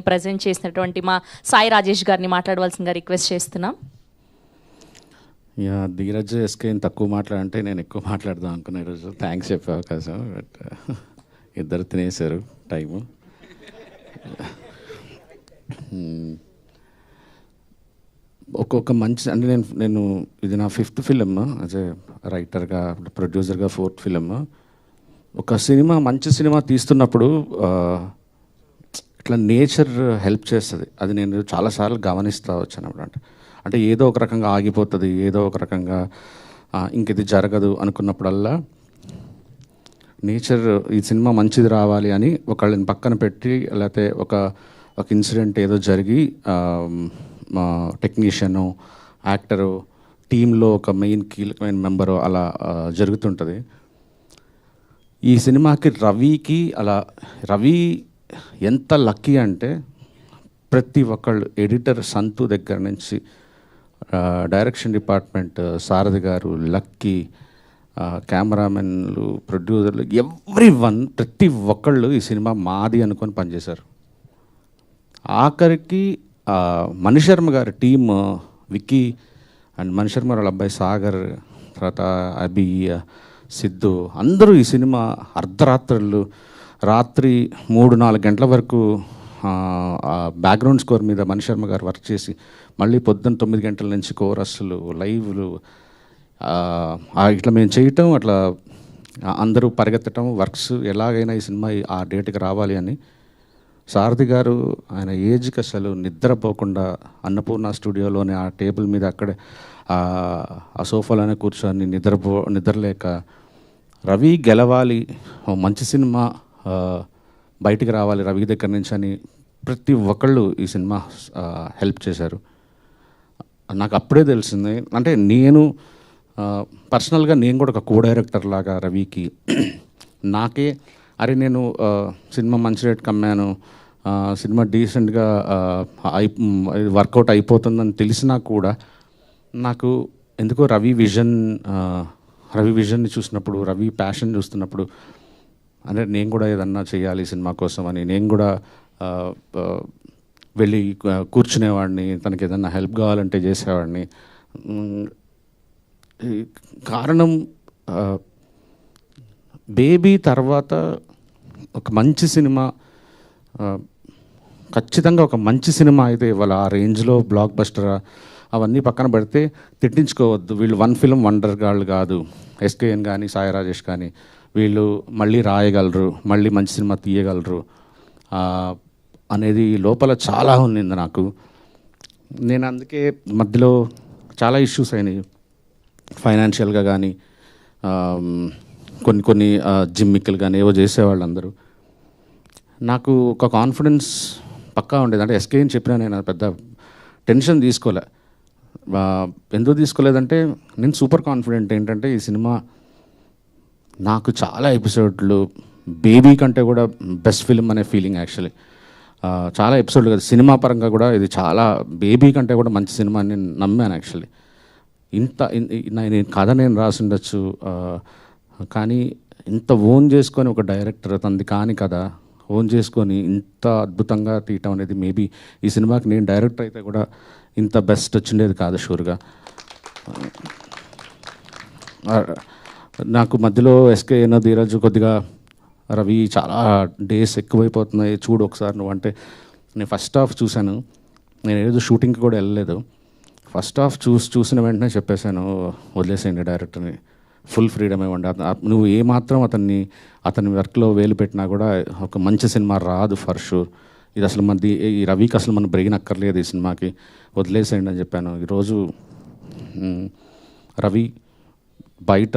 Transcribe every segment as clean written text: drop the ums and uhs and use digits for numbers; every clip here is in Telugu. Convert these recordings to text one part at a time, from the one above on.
ప్రజెంట్ చేసినటువంటి మా సాయి రాజేష్ గారిని మాట్లాడవలసిందిగా రిక్వెస్ట్ చేస్తున్నాం. యా, ధీరజ్ ఎస్కే తక్కువ మాట్లాడంటే నేను ఎక్కువ మాట్లాడదాం అనుకున్నా ఈరోజు. థ్యాంక్స్ చెప్పే అవకాశం, బట్ ఇద్దరు తినేశారు టైము. ఒక్కొక్క మంచి అంటే నేను ఇది నా 5th ఫిలిం యాజ్ ఏ రైటర్గా, ప్రొడ్యూసర్గా 4th ఫిలిం. ఒక సినిమా మంచి సినిమా తీస్తున్నప్పుడు ఇట్లా నేచర్ హెల్ప్ చేస్తుంది. అది నేను చాలాసార్లు గమనిస్తూ వచ్చాను. అంటే ఏదో ఒక రకంగా ఆగిపోతుంది, ఏదో ఒక రకంగా ఇంక ఇది జరగదు అనుకున్నప్పుడల్లా నేచర్ ఈ సినిమా మంచిది రావాలి అని ఒకళ్ళని పక్కన పెట్టి, లేకపోతే ఒక ఇన్సిడెంట్ ఏదో జరిగి టెక్నీషియను, యాక్టరు, టీంలో ఒక మెయిన్ కీలకమైన మెంబరు అలా జరుగుతుంటుంది. ఈ సినిమాకి రవి ఎంత లక్కీ అంటే ప్రతి ఒక్కళ్ళు, ఎడిటర్ సంతు దగ్గర నుంచి డైరెక్షన్ డిపార్ట్మెంట్ సారథి గారు, లక్కీ, కెమెరామెన్లు, ప్రొడ్యూసర్లు, ఎవ్రీవన్, ప్రతి ఒక్కళ్ళు ఈ సినిమా మాది అనుకొని పనిచేశారు. ఆఖరికి మణిశర్మ గారి టీమ్, విక్కీ అండ్ మణిశర్మ వాళ్ళ అబ్బాయి సాగర్, తర్వాత అభి, సిద్ధు, అందరూ ఈ సినిమా అర్ధరాత్రులు, రాత్రి 3-4 గంటల వరకు బ్యాక్గ్రౌండ్ స్కోర్ మీద మణిశర్మ గారు వర్క్ చేసి, మళ్ళీ పొద్దున్న 9 గంటల నుంచి కోరస్లు, లైవ్లు, ఇట్లా మేము చేయటం, అట్లా అందరూ పరిగెత్తటం, వర్క్స్ ఎలాగైనా ఈ సినిమా ఆ డేట్కి రావాలి అని. సారథి గారు ఆయన ఏజ్కి అసలు నిద్రపోకుండా అన్నపూర్ణ స్టూడియోలోనే ఆ టేబుల్ మీద అక్కడే ఆ సోఫాలోనే కూర్చొని నిద్రలేక రవి గెలవాలి, మంచి సినిమా బయటికి రావాలి రవి దగ్గర నుంచి అని ప్రతి ఒక్కళ్ళు ఈ సినిమా హెల్ప్ చేశారు. నాకు అప్పుడే తెలిసింది, అంటే నేను పర్సనల్గా నేను కూడా ఒక కో డైరెక్టర్ లాగా రవికి నాకే నేను సినిమా మంచి రేట్కి అమ్మాను, సినిమా డీసెంట్గా వర్కౌట్ అయిపోతుందని తెలిసినా కూడా నాకు ఎందుకో రవి విజన్ని చూసినప్పుడు, రవి ప్యాషన్ చూస్తున్నప్పుడు, అంటే నేను కూడా ఏదన్నా చేయాలి సినిమా కోసం అని నేను కూడా వెళ్ళి కూర్చునేవాడిని, తనకి ఏదన్నా హెల్ప్ కావాలంటే చేసేవాడిని. కారణం బేబీ తర్వాత ఒక మంచి సినిమా, ఖచ్చితంగా ఒక మంచి సినిమా అయితే ఇవాళ ఆ రేంజ్లో బ్లాక్ బస్టర్ అవన్నీ పక్కన పెడితే తిట్టించుకోవద్దు. వీళ్ళు 1 ఫిల్మ్ వండర్ గాళ్ళు కాదు. ఎస్కేఎన్ కానీ సాయి రాజేష్ కానీ వీళ్ళు మళ్ళీ రాయగలరు, మళ్ళీ మంచి సినిమా తీయగలరు అనేది లోపల చాలా ఉన్నింది నాకు. నేను అందుకే మధ్యలో చాలా ఇష్యూస్ అయినాయి ఫైనాన్షియల్గా కానీ, కొన్ని జిమ్మిక్కులు కానీ ఏవో చేసేవాళ్ళు అందరూ. నాకు ఒక కాన్ఫిడెన్స్ పక్కా ఉండేది. అంటే ఎస్కే అని చెప్పినా నేను పెద్ద టెన్షన్ తీసుకోలే. ఎందుకు తీసుకోలేదంటే నేను సూపర్ కాన్ఫిడెంట్ ఏంటంటే ఈ సినిమా నాకు చాలా ఎపిసోడ్లు, బేబీ కంటే కూడా బెస్ట్ ఫిల్మ్ అనే ఫీలింగ్ యాక్చువల్లీ. చాలా ఎపిసోడ్లు కదా, సినిమా పరంగా కూడా ఇది చాలా బేబీ కంటే కూడా మంచి సినిమా అని నేను నమ్మాను యాక్చువల్లీ. నేను కథ నేను రాసి ఉండొచ్చు, కానీ ఇంత ఓన్ చేసుకొని ఒక డైరెక్టర్ తనది కాని కదా ఓన్ చేసుకొని ఇంత అద్భుతంగా తీయటం అనేది మేబీ ఈ సినిమాకి నేను డైరెక్టర్ అయితే కూడా ఇంత బెస్ట్ వచ్చిండేది కాదు షూర్గా. నాకు మధ్యలో ఎస్కే అయినా ధీరజ్ కొద్దిగా రవి చాలా డేస్ ఎక్కువైపోతున్నాయి చూడు ఒకసారి నువ్వు అంటే, నేను ఫస్ట్ హాఫ్ చూశాను. నేను ఏదో షూటింగ్కి కూడా వెళ్ళలేదు. ఫస్ట్ హాఫ్ చూసిన వెంటనే చెప్పేశాను వదిలేసేయండి డైరెక్టర్ని, ఫుల్ ఫ్రీడమ్ ఇవ్వండి. నువ్వు ఏమాత్రం అతని వర్క్లో వేలు పెట్టినా కూడా ఒక మంచి సినిమా రాదు ఫర్ షూర్. ఇది అసలు ఈ రవికి అసలు మన బ్రెయిన్ అక్కర్లేదు ఈ సినిమాకి, వదిలేసేయండి అని చెప్పాను. ఈరోజు రవి బయట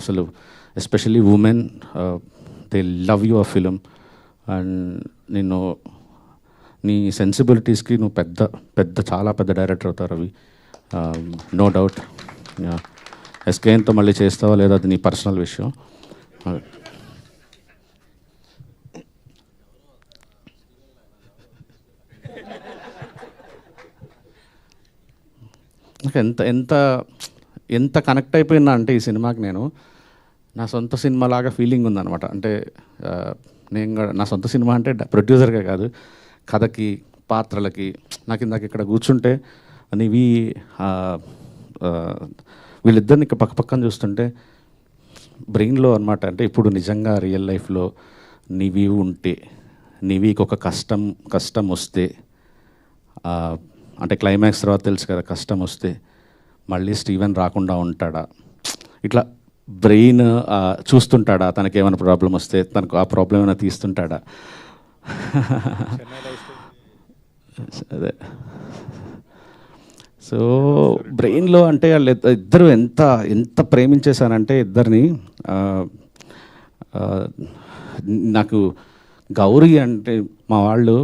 అసలు especially women they love your film and నేను నీ సెన్సిబిలిటీస్కి నువ్వు చాలా పెద్ద డైరెక్టర్ అవుతావు రవి, నో డౌట్. ఎస్కేఎన్తో మళ్ళీ చేస్తావా లేదా అది నీ పర్సనల్ విషయం. నాకు ఎంత కనెక్ట్ అయిపోయినా అంటే ఈ సినిమాకి నేను నా సొంత సినిమా లాగా ఫీలింగ్ ఉందన్నమాట. అంటే నేను కూడా నా సొంత సినిమా అంటే ప్రొడ్యూసర్గా కాదు, కథకి, పాత్రలకి. నాకు ఇందాక ఇక్కడ కూర్చుంటే నివి వీళ్ళిద్దరిని ఇక్కడ పక్క పక్కన చూస్తుంటే బ్రెయిన్లో అనమాట, అంటే ఇప్పుడు నిజంగా రియల్ లైఫ్లో నివి ఉంటే, నివికి ఒక కష్టం వస్తే, అంటే క్లైమాక్స్ తర్వాత తెలుసు కదా, కష్టం వస్తే మళ్ళీ స్టీవెన్ రాకుండా ఉంటాడా, ఇట్లా బ్రెయిన్ చూస్తుంటాడా, తనకి ఏమైనా ప్రాబ్లం వస్తే తనకు ఆ ప్రాబ్లం ఏమైనా తీస్తుంటాడా. అదే సో బ్రెయిన్లో అంటే వాళ్ళు ఇద్దరు ఎంత ప్రేమించేశానంటే ఇద్దరిని. నాకు గౌరీ అంటే మా వాళ్ళు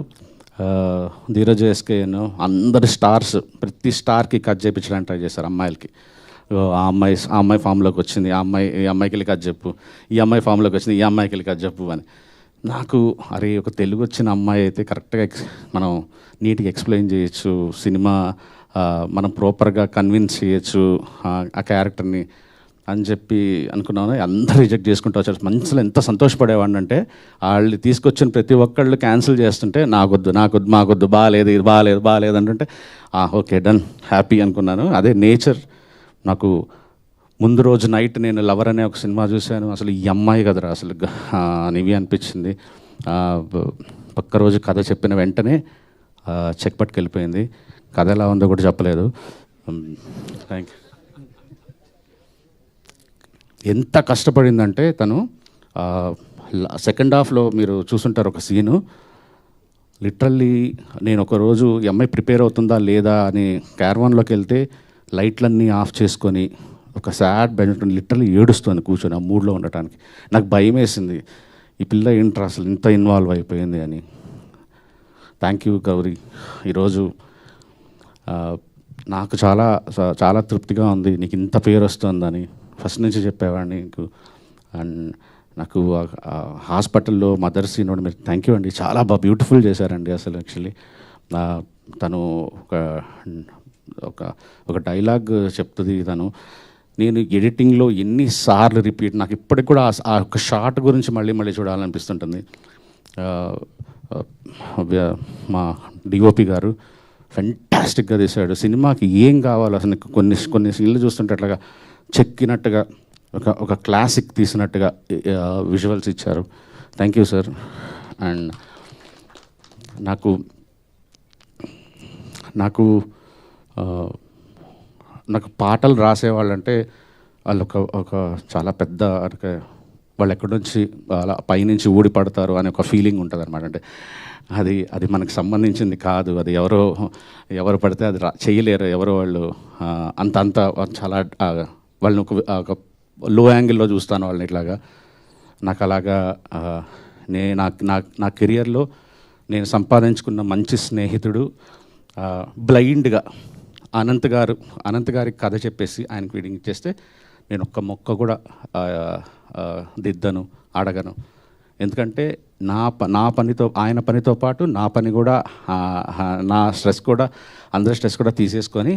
ధీరజ్ ఎస్కేను అందరు స్టార్స్, ప్రతి స్టార్కి కట్ చేయించడానికి ట్రై చేశారు అమ్మాయిలకి. ఆ అమ్మాయి ఫామ్లోకి వచ్చింది, ఈ అమ్మాయికి వెళ్ళి కట్ చెప్పు, ఈ అమ్మాయి ఫామ్లోకి వచ్చింది, ఈ అమ్మాయికి వెళ్ళి కట్ చెప్పు అని. నాకు అరే ఒక తెలుగు వచ్చిన అమ్మాయి అయితే కరెక్ట్గా మనం నీట్గా ఎక్స్ప్లెయిన్ చేయొచ్చు, సినిమా మనం ప్రాపర్గా కన్విన్స్ చేయొచ్చు ఆ క్యారెక్టర్ని అని చెప్పి అనుకున్నాను. అందరూ రిజెక్ట్ చేసుకుంటూ వచ్చారు. మనసులో ఎంత సంతోషపడేవాడిని అంటే వాళ్ళు తీసుకొచ్చిన ప్రతి ఒక్కళ్ళు క్యాన్సిల్ చేస్తుంటే మాకొద్దు బాగాలేదు ఇది బాగాలేదు అంటుంటే ఓకే డన్ హ్యాపీ అనుకున్నాను. అదే నేచర్. నాకు ముందు రోజు నైట్ నేను లవర్ అనే ఒక సినిమా చూశాను, అసలు ఈ అమ్మాయి కదరా అసలు నివి అనిపించింది. పక్క రోజు కథ చెప్పిన వెంటనే చెక్ పట్టుకెళ్ళిపోయింది. కథ ఎలా ఉందో కూడా చెప్పలేదు. Thank you. ఎంత కష్టపడిందంటే తను సెకండ్ హాఫ్లో మీరు చూసుంటారు ఒక సీను, లిటరల్లీ నేను ఒకరోజు ఈ అమ్మాయి ప్రిపేర్ అవుతుందా లేదా అని క్యారవాన్లోకి వెళ్తే లైట్లన్నీ ఆఫ్ చేసుకొని ఒక సాడ్ బెడ్ లిటరల్లీ ఏడుస్తుంది కూర్చొని ఆ మూడ్లో ఉండటానికి. నాకు భయం వేసింది, ఈ పిల్ల ఏంట్రా అసలు ఇంత ఇన్వాల్వ్ అయిపోయింది అని. Thank you Gauri. ఈరోజు నాకు చాలా చాలా తృప్తిగా ఉంది, నీకు ఇంత పేరు వస్తుందని ఫస్ట్ నుంచి చెప్పేవాడిని నీకు. అండ్ నాకు హాస్పిటల్లో మదర్ సీన్ మీరు థ్యాంక్ యూ అండి, చాలా బాగా బ్యూటిఫుల్ చేశారండి అసలు. యాక్చువల్లీ తను ఒక డైలాగ్ చెప్తుంది తను, నేను ఎడిటింగ్లో ఎన్నిసార్లు రిపీట్, నాకు ఇప్పటికి కూడా ఆ ఒక షార్ట్ గురించి మళ్ళీ చూడాలనిపిస్తుంటుంది. మా డిఓపి గారు ఫెంటాస్టిక్గా తీశాడు. సినిమాకి ఏం కావాలో అసలు కొన్ని సీన్లు చూస్తుంటే అట్లాగా చెక్కినట్టుగా ఒక క్లాసిక్ తీసినట్టుగా విజువల్స్ ఇచ్చారు. Thank you sir. అండ్ నాకు పాటలు రాసేవాళ్ళంటే వాళ్ళు ఒక చాలా పెద్ద వాళ్ళు ఎక్కడి నుంచి అలా పైనుంచి ఊడి పడతారు అనే ఒక ఫీలింగ్ ఉంటుంది అనమాట. అంటే అది మనకు సంబంధించింది కాదు, అది ఎవరు పడితే అది చేయలేరు, ఎవరో వాళ్ళు అంత చాలా వాళ్ళని ఒక లో యాంగిల్లో చూస్తాను వాళ్ళని ఇట్లాగా. నాకు అలాగా నా కెరియర్లో నేను సంపాదించుకున్న మంచి స్నేహితుడు బ్లైండ్గా అనంత్ గారికి కథ చెప్పేసి ఆయనకు ఫీడింగ్ ఇచ్చేస్తే నేను ఒక్క మొక్క కూడా దిద్దను, అడగను. ఎందుకంటే నా పనితో ఆయన పనితో పాటు నా పని కూడా నా స్ట్రెస్ కూడా అందరి స్ట్రెస్ కూడా తీసేసుకొని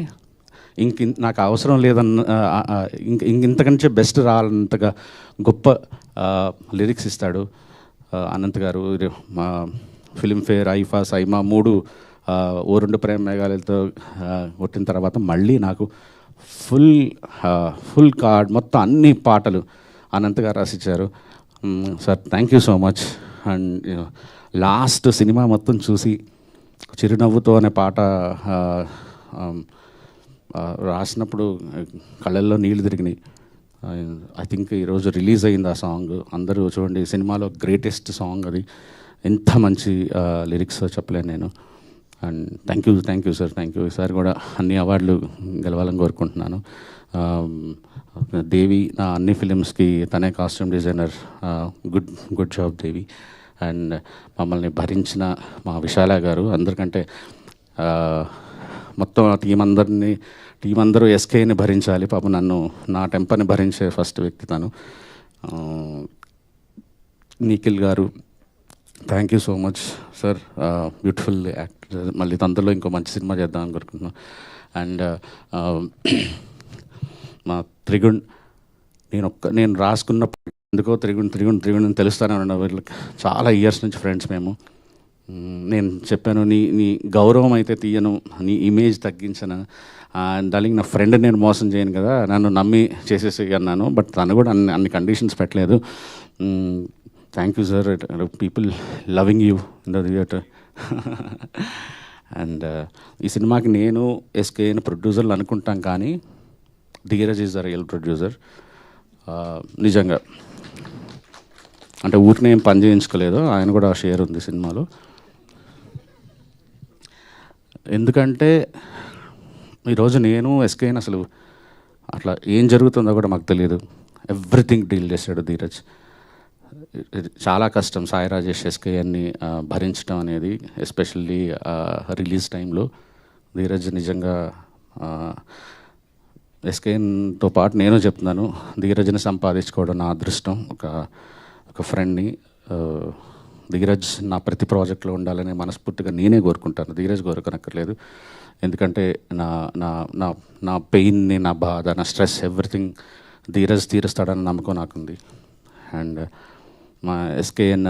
నాకు అవసరం లేదన్న ఇంతకంటే బెస్ట్ రానంతగా గొప్ప లిరిక్స్ ఇస్తాడు అనంత్ గారు. మా ఫిల్మ్ఫేర్, ఐఫా, సైమా 3 ఓ 2 ప్రేమ మేఘాలతో కొట్టిన తర్వాత మళ్ళీ నాకు ఫుల్ కార్డ్ మొత్తం అన్ని పాటలు అనంత్ గారు రాసిచ్చారు. Sir thank you so much. And last cinema మొత్తం చూసి చిరునవ్వుతో అనే పాట రాసినప్పుడు కళ్ళల్లో నీళ్ళు తిరిగినాయి. ఐ థింక్ ఈరోజు రిలీజ్ అయింది ఆ సాంగ్. అందరూ చూడండి, సినిమాలో గ్రేటెస్ట్ సాంగ్ అది. ఎంత మంచి లిరిక్స్ చెప్పలేను నేను. And thank you sir, thank you. ఈసారి కూడా అన్ని అవార్డులు గెలవాలని కోరుకుంటున్నాను. దేవి నా అన్ని ఫిలిమ్స్కి తనే costume designer. Good job Devi. And మమ్మల్ని భరించిన మా విశాల గారు, అందరికంటే మొత్తం టీం అందరూ ఎస్కేని భరించాలి. పాపం నన్ను నా టెంపర్ని భరించే ఫస్ట్ వ్యక్తి తను. నిఖిల్ గారు thank you so much sir, beautiful actor. మళ్ళీ తొందరలో ఇంకో మంచి సినిమా చేద్దాం అనుకుంటున్నాను. అండ్ మా త్రిగుణ్, నేను రాసుకున్న ఎందుకో తిరిగి తెలుస్తానే ఉన్నాను వీళ్ళకి. చాలా ఇయర్స్ నుంచి ఫ్రెండ్స్ మేము. నేను చెప్పాను, నీ గౌరవం అయితే తీయను, నీ ఇమేజ్ తగ్గించను, డార్లింగ్ నా ఫ్రెండ్ నేను మోసం చేయను కదా, నన్ను నమ్మి చేసేసి అన్నాను. బట్ తను కూడా అన్ని కండిషన్స్ పెట్టలేదు. Thank you sir, people loving you in the theatre. And ఈ సినిమాకి నేను ఎస్కేఎన్ ప్రొడ్యూసర్లు అనుకుంటాం, కానీ Dheeraj is the real producer. నిజంగా అంటే ఊరిని ఏం పని చేయించుకోలేదు, ఆయన కూడా షేర్ ఉంది సినిమాలో. ఎందుకంటే ఈరోజు నేను ఎస్కేఎన్ అసలు అట్లా ఏం జరుగుతుందో కూడా మాకు తెలియదు. ఎవ్రీథింగ్ డీల్ చేశాడు ధీరజ్. ఇది చాలా కష్టం సాయి రాజేష్ ఎస్కేఎన్ని భరించడం అనేది, ఎస్పెషల్లీ రిలీజ్ టైంలో. ధీరజ్ నిజంగా ఎస్కేఎన్తో పాటు నేను చెప్తున్నాను, ధీరజ్ని సంపాదించుకోవడం నా అదృష్టం. ఒక ఫ్రెండ్ని. ధీరజ్ నా ప్రతి ప్రాజెక్ట్లో ఉండాలని మనస్ఫూర్తిగా నేనే కోరుకుంటాను, ధీరజ్ కోరుకోనక్కర్లేదు. ఎందుకంటే నా నా నా నా పెయిన్ని, నా బాధ, నా స్ట్రెస్, ఎవ్రీథింగ్ ధీరజ్ తీరుస్తాడని నమ్మకం నాకుంది. అండ్ మా ఎస్కేఎన్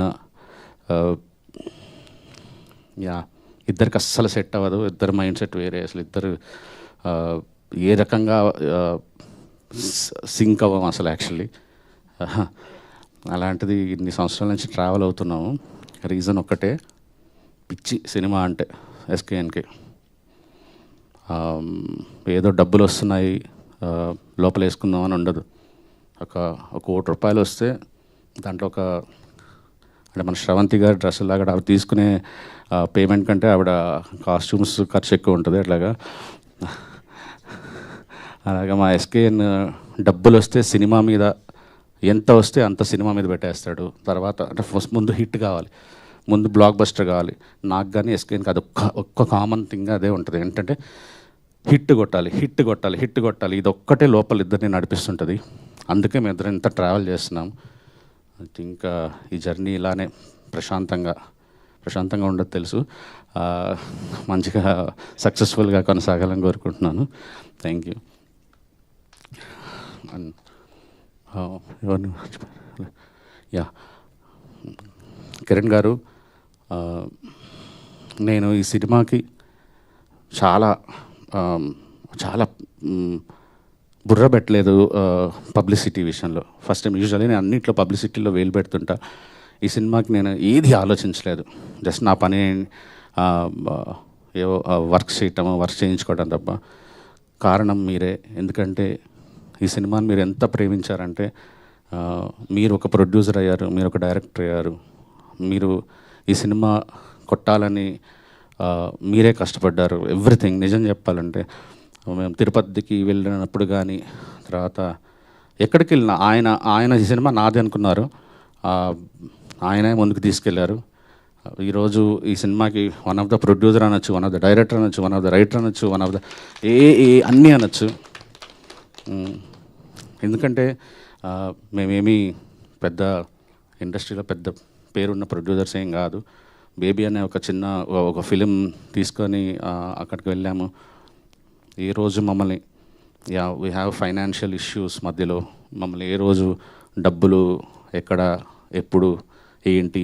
ఇద్దరికి అస్సలు సెట్ అవ్వదు, ఇద్దరు మైండ్ సెట్ వేరే. అసలు ఇద్దరు ఏ రకంగా సింక్ అవ్వం అసలు యాక్చువల్లీ. అలాంటిది ఇన్ని సంవత్సరాల నుంచి ట్రావెల్ అవుతున్నాము. రీజన్ ఒక్కటే, పిచ్చి సినిమా అంటే ఎస్కేఎన్కి. ఏదో డబ్బులు వస్తున్నాయి లోపల వేసుకుందామని ఉండదు. ఒక ₹1,00,00,000 వస్తే దాంట్లో అంటే మన శ్రవంతి గారి డ్రెస్సులాగా ఆవిడ తీసుకునే పేమెంట్ కంటే ఆవిడ కాస్ట్యూమ్స్ ఖర్చు ఎక్కువ ఉంటుంది. అలాగా మా ఎస్కేఎన్ డబ్బులు వస్తే సినిమా మీద ఎంత వస్తే అంత సినిమా మీద పెట్టేస్తాడు. తర్వాత అంటే ఫస్ట్ ముందు హిట్ కావాలి, ముందు బ్లాక్ బస్టర్ కావాలి. నాకు కానీ ఎస్కేఎన్కి అది ఒక్క కామన్ థింగ్ అదే ఉంటుంది, ఏంటంటే హిట్ కొట్టాలి. ఇది ఒక్కటే లోపల ఇద్దరిని నడిపిస్తుంటుంది. అందుకే మేము ఇద్దరం ఇంత ట్రావెల్ చేస్తున్నాం. ఇంకా ఈ జర్నీ ఇలానే ప్రశాంతంగా ఉండదు తెలుసు. మంచిగా సక్సెస్ఫుల్గా కొనసాగాలని కోరుకుంటున్నాను. Thank you. కిరణ్ గారు, నేను ఈ సినిమాకి చాలా బుర్ర పెట్టలేదు పబ్లిసిటీ విషయంలో. First time. యూజువల్లీ నేను అన్నింటిలో పబ్లిసిటీలో వేలు పెడుతుంటా. ఈ సినిమాకి నేను ఏది ఆలోచించలేదు. జస్ట్ నా పని ఏవో వర్క్ చేయించుకోవడం తప్ప. కారణం మీరే. ఎందుకంటే ఈ సినిమాని మీరు ఎంత ప్రేమించారంటే, మీరు ఒక ప్రొడ్యూసర్ అయ్యారు, మీరు ఒక డైరెక్టర్ అయ్యారు, మీరు ఈ సినిమా కొట్టాలని మీరే కష్టపడ్డారు. ఎవ్రీథింగ్. నిజం చెప్పాలంటే మేము తిరుపతికి వెళ్ళినప్పుడు కానీ, తర్వాత ఎక్కడికి వెళ్ళినా ఆయన ఈ సినిమా నాది అనుకున్నారు, ఆయనే ముందుకు తీసుకెళ్లారు. ఈరోజు ఈ సినిమాకి వన్ ఆఫ్ ద ప్రొడ్యూసర్ అనొచ్చు, వన్ ఆఫ్ ద డైరెక్టర్ అనొచ్చు, వన్ ఆఫ్ ద రైటర్ అనొచ్చు, వన్ ఆఫ్ ద అన్నీ అనొచ్చు. ఎందుకంటే మేమేమీ పెద్ద ఇండస్ట్రీలో పెద్ద పేరున్న ప్రొడ్యూసర్స్ ఏం కాదు. బేబీ అనే ఒక ఫిలిం తీసుకొని అక్కడికి వెళ్ళాము. ఏ రోజు మమ్మల్ని వీ హ్యావ్ ఫైనాన్షియల్ ఇష్యూస్ మధ్యలో మమ్మల్ని ఏ రోజు డబ్బులు ఎక్కడ ఎప్పుడు ఏంటి,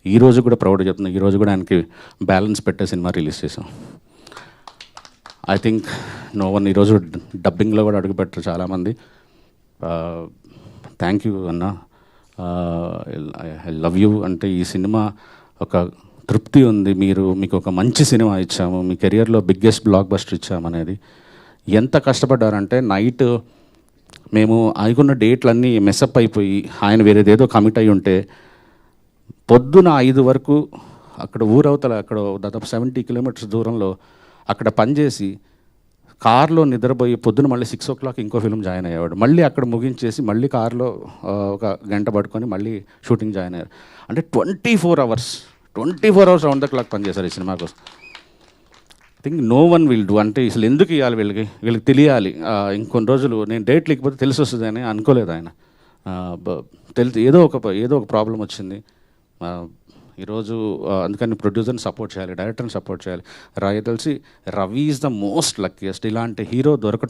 ఈరోజు కూడా ప్రౌడ్ చెప్తున్నాను, ఈరోజు కూడా ఆయనకి బ్యాలెన్స్ పెట్టే సినిమా రిలీజ్ చేసాం. ఐ థింక్ నో వన్ ఈరోజు డబ్బింగ్లో కూడా అడుగుపెట్టరు చాలామంది. థ్యాంక్ యూ అన్న, ఐ లవ్ యూ. అంటే ఈ సినిమా ఒక తృప్తి ఉంది, మీకు ఒక మంచి సినిమా ఇచ్చాము, మీ కెరియర్లో బిగ్గెస్ట్ బ్లాక్ బస్టర్ ఇచ్చామనేది. ఎంత కష్టపడ్డారంటే నైట్ మేము అనుకున్న డేట్లన్నీ మెస్అప్ అయిపోయి ఆయన వేరేదేదో కమిట్ అయి ఉంటే పొద్దున 5 వరకు అక్కడ ఊరవతల అక్కడ దాదాపు 70 కిలోమీటర్స్ దూరంలో అక్కడ పనిచేసి కార్లో నిద్రపోయి పొద్దున మళ్ళీ 6 o'clock ఇంకో ఫిల్మ్ జాయిన్ అయ్యేవాడు. మళ్ళీ అక్కడ ముగించేసి మళ్ళీ కార్లో ఒక గంట పట్టుకొని మళ్ళీ షూటింగ్ జాయిన్ అయ్యారు. అంటే 24 hours రౌండ్ ద క్లాక్ పనిచేశారు ఈ సినిమా కోసం. Think no one will do. అంటే అసలు ఎందుకు ఇవ్వాలి వీళ్ళకి తెలియాలి. ఇంకొన్ని రోజులు నేను డేట్ లేకపోతే తెలిసి వస్తుంది అని అనుకోలేదు ఆయన. ఏదో ఒక ప్రాబ్లం వచ్చింది ఈరోజు. అందుకని ప్రొడ్యూసర్ని సపోర్ట్ చేయాలి, డైరెక్టర్ని సపోర్ట్ చేయాలి. తెలిసి Ravi is the most luckiest. ఇలాంటి హీరో దొరకటం